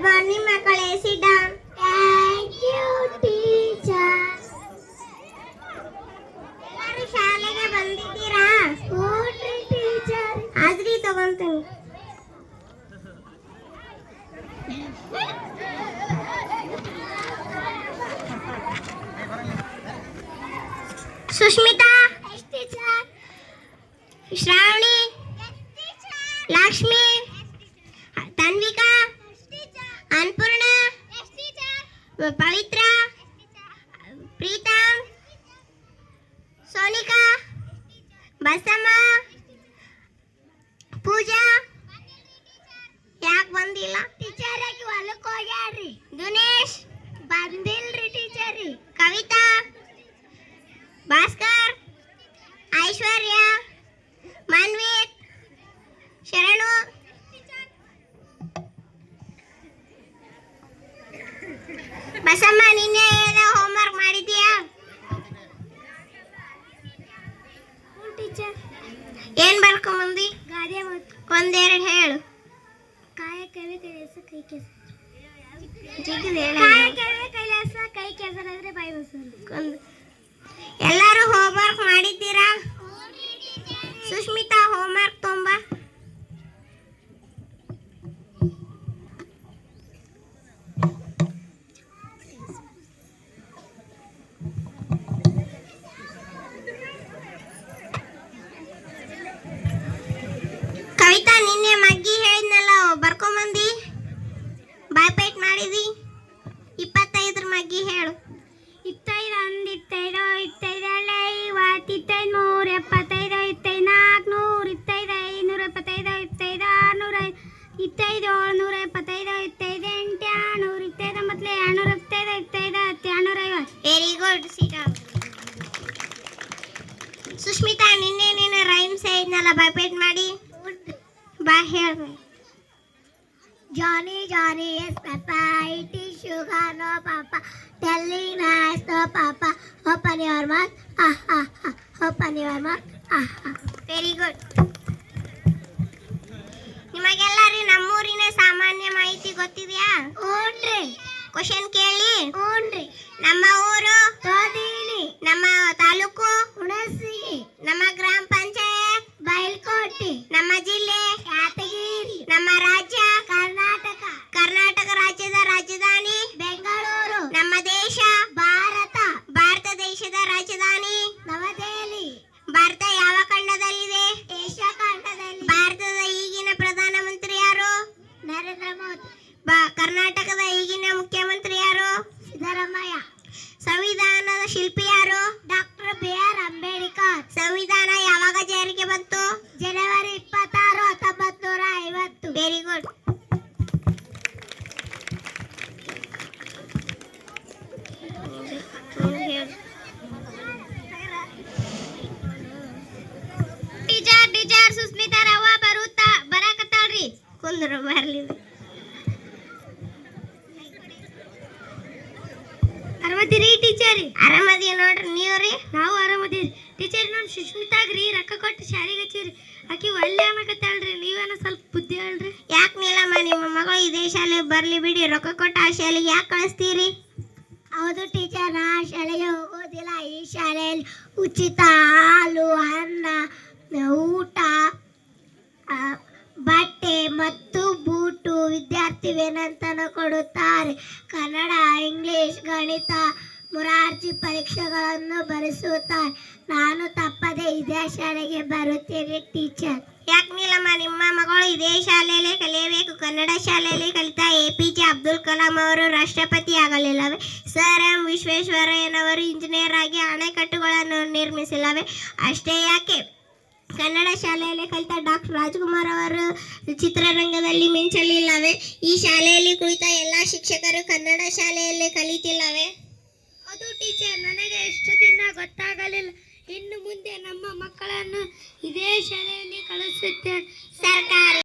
Morning ಮಕ್ಕಳೇ, sit down. Thank you teacher. ಎಲ್ಲರೂ ಶಾಲೆಗೆ ಬಂದಿದ್ದೀರಾ? ಹೌದ್ರಿ ಟೀಚರ್. ಹಾಜರಿ ತಗೊಂತೀನಿ. ಸುಷ್ಮಿತಾ, ಶ್ರಾವಣಿ, ಲಕ್ಷ್ಮಿ, ತನ್ವಿಕಾ, ಅನ್ಪೂರ್ಣ, ಪವಿತ್ರ, ಪ್ರೀತಮ್, ಸೋನಿಕಾ, ಬಸಮ್ಮ, ಪೂಜಾ. ಯಾಕೆ ಬಂದಿಲ್ಲ ಟೀಚರ್? ಯಾಕೆ ಹೊಲಕ್ಕೆ ಹೋಗ್ಯಾರ್ರಿ? ದಿನೇಶ್ ಬಂದಿಲ್ರಿ ಟೀಚರ್. ಕವಿತಾ, ಭಾಸ್ಕರ್, ಐಶ್ವರ್ಯ, ಮನ್ವಿತ್, ಶರಣು. ಬಸಮ್ಮ, ನಿನ್ನೆ ಏನೋ ಹೋಮ್ವರ್ಕ್ ಮಾಡಿದ್ಯಾ? ಟೀಚರ್. ಏನ್ ಬರ್ಕೊಂಬಂದಿ? ಗಾದೆ ಮಾತು ಒಂದೆರಡು ಹೇಳು. ಕಾಯ ಕೈವೆ ಕೈಲಾಸ ಕೈ ಕೆಸ. ಕಾಯ ಕೈವೆ ಕೈಲಾಸ ಕೈ ಕೆಸರಾದ್ರೆ ಬಾಯಿ ಬಸರು. ಎಲ್ಲರೂ ಹೋಮ್ವರ್ಕ್ ಮಾಡಿದ್ದೀರಾ? ಸುಷ್ಮಿತಾ, ಹೋಮ್ವರ್ಕ್ ತುಂಬ. ಕವಿತಾ, ನಿನ್ನೆ ಮಗ್ಗಿ ಹೇಳಿದ್ನಲ್ಲ, ಬರ್ಕೊಂಬಂದಿ? ಬಾಯ್ಪೇಟ್ ಮಾಡಿದಿ? 25 ಮಗ್ಗಿ ಹೇಳು. 25 1 25 25 50 25 3 75 25 400 25 575 25 625 775 800 250 ವೆರಿ ಗುಡ್. ಸುಷ್ಮಿತಾ, ನಿನ್ನೆ ನೀನು ರೈಮ್ಸ್ ಹೇಳಿದ್ನಲ್ಲ, ಬಾಯ್ಪೇಟ್ ಮಾಡಿ ಬಾ ಹೇಳ. Johnny, Johnny, yes, Papa. Eating sugar, no, Papa. Telling lies, no, Papa. Open your mouth, ah, ah, ah. Open your mouth, ah, ah. Very good. ನಿಮಗೆಲ್ಲರೂ ನಮ್ಮೂರಿನ ಸಾಮಾನ್ಯ ಮಾಹಿತಿ ಗೊತ್ತಿದೆಯಾ? ಹ್ಞೂನ್ರಿ. ಕ್ವಶನ್ ಕೇಳಿ. ಹ್ಞೂನ್ರಿ. ನಮ್ಮ ಊರು ತೋದಿನಿ. ನಮ್ಮ ತಾಲೂಕು ಹುಣಸಗಿ. ನಮ್ಮ ಗ್ರಾಮ ಪಂಚಾಯತ್ ಬೈಲ್ಕೋಟೆ. ನಮ್ಮ ಜಿಲ್ಲೆ ಯಾದಗಿರಿ. ನಮ್ಮ ರಾಜ್ಯ ಕರ್ನಾಟಕ. ಕರ್ನಾಟಕ ರಾಜ್ಯದ ರಾಜಧಾನಿ ಬೆಂಗಳೂರು. ನಮ್ಮ ದೇಶ ಭಾರತ. ಭಾರತ ದೇಶದ ರಾಜಧಾನಿ ನವದೆಹಲಿ. ಭಾರತ ಯಾವ ಖಂಡದಲ್ಲಿದೆ? ಏಷ್ಯಾ ಖಂಡದಲ್ಲಿ. ಭಾರತದ ಈಗಿನ ಪ್ರಧಾನಮಂತ್ರಿ ಯಾರು? ನರೇಂದ್ರ ಮೋದಿ. ಕರ್ನಾಟಕದ ಈಗಿನ ಮುಖ್ಯಮಂತ್ರಿ ಯಾರು? ಸಿದ್ದರಾಮಯ್ಯ. ಸಂವಿಧಾನದ ಶಿಲ್ಪಿ ಯಾರು? Doctor BR Ambedkar. ಸಂವಿಧಾನ ಯಾವಾಗ ಜಾರಿಗೆ ಬಂತು? ಜನವರಿ 26 1950. Very good. Teacher Susmita rava ಬರಾಕತ್ತಾಳ್ರಿ. ಕುಂದ್ರು ಬರ್ಲಿ. ಆರಾಮದಿರಿ ಟೀಚರ್? ಆರಾಮದೀವಿ ನೋಡ್ರಿ, ನೀವ್ರಿ? ನಾವು ಆರಾಮದೀವಿ ಟೀಚರ್. ನಾನು ಸುಷ್ಮಿತಾಗ್ರಿ ರೊಕ್ಕ ಕೊಟ್ಟು ಶಾಲೆಗೆ ಹಚ್ಚಿರಿ, ಆಕಿ ಒಳ್ಳೆ ಅನ್ನಕತ್ತಾಳ್ರಿ. ನೀವೇನೋ ಸ್ವಲ್ಪ ಬುದ್ಧಿ ಹೇಳ್ರಿ. ಯಾಕೆ ನೀಲಮ್ಮ, ನಿಮ್ಮ ಮಗಳು ಇದೇ ಶಾಲೆಗೆ ಬರ್ಲಿ ಬಿಡಿ, ರೊಕ್ಕ ಕೊಟ್ಟು ಆ ಶಾಲೆಗೆ ಯಾಕೆ ಕಳಿಸ್ತೀರಿ? ಹೌದು ಟೀಚರ್, ನಾ ಶಾಲೆಗೆ ಹೋಗೋದಿಲ್ಲ. ಈ ಶಾಲೆಯಲ್ಲಿ ಉಚಿತ ಹಾಲು, ಅನ್ನ, ಊಟ, ಬಟ್ಟೆ ಮತ್ತು ಬೂಟು ವಿದ್ಯಾರ್ಥಿ ವೇತನ ಕೊಡುತ್ತಾರೆ. ಕನ್ನಡ, ಇಂಗ್ಲಿಷ್, ಗಣಿತ, ಮೊರಾರ್ಜಿ ಪರೀಕ್ಷೆಗಳನ್ನು ಬರೆಸುತ್ತಾರೆ. ನಾನು ತಪ್ಪದೆ ಇದೇ ಶಾಲೆಗೆ ಬರುತ್ತೇನೆ ಟೀಚರ್. ಯಾಕೆ ನೀಲಮ್ಮ, ನಿಮ್ಮ ಮಗಳು ಇದೇ ಶಾಲೆಯಲ್ಲೇ ಕಲಿಯಬೇಕು. ಕನ್ನಡ ಶಾಲೆಯಲ್ಲಿ ಕಲಿತಾ APJ ಅಬ್ದುಲ್ ಕಲಾಂ ಅವರು ರಾಷ್ಟ್ರಪತಿ ಆಗಲಿಲ್ಲವೇ? ಸರ್ ಎಂ ವಿಶ್ವೇಶ್ವರಯ್ಯನವರು ಇಂಜಿನಿಯರ್ ಆಗಿ ಅಣೆಕಟ್ಟುಗಳನ್ನು ನಿರ್ಮಿಸಿಲ್ಲವೇ? ಅಷ್ಟೇ ಯಾಕೆ, ಕನ್ನಡ ಶಾಲೆಯಲ್ಲಿ ಕಲಿತ ಡಾಕ್ಟರ್ ರಾಜ್ಕುಮಾರ್ ಅವರು ಚಿತ್ರರಂಗದಲ್ಲಿ ಮಿಂಚಲಿಲ್ಲವೇ? ಈ ಶಾಲೆಯಲ್ಲಿ ಕುಳಿತ ಎಲ್ಲ ಶಿಕ್ಷಕರು ಕನ್ನಡ ಶಾಲೆಯಲ್ಲಿ ಕಲಿತಿಲ್ಲವೇ? ಅದು ಟೀಚರ್, ನನಗೆ ಎಷ್ಟು ದಿನ ಗೊತ್ತಾಗಲಿಲ್ಲ. ಇನ್ನು ಮುಂದೆ ನಮ್ಮ ಮಕ್ಕಳನ್ನು ಇದೇ ಶಾಲೆಯಲ್ಲಿ ಕಳಿಸುತ್ತೇನೆ. ಸರ್ಕಾರಿ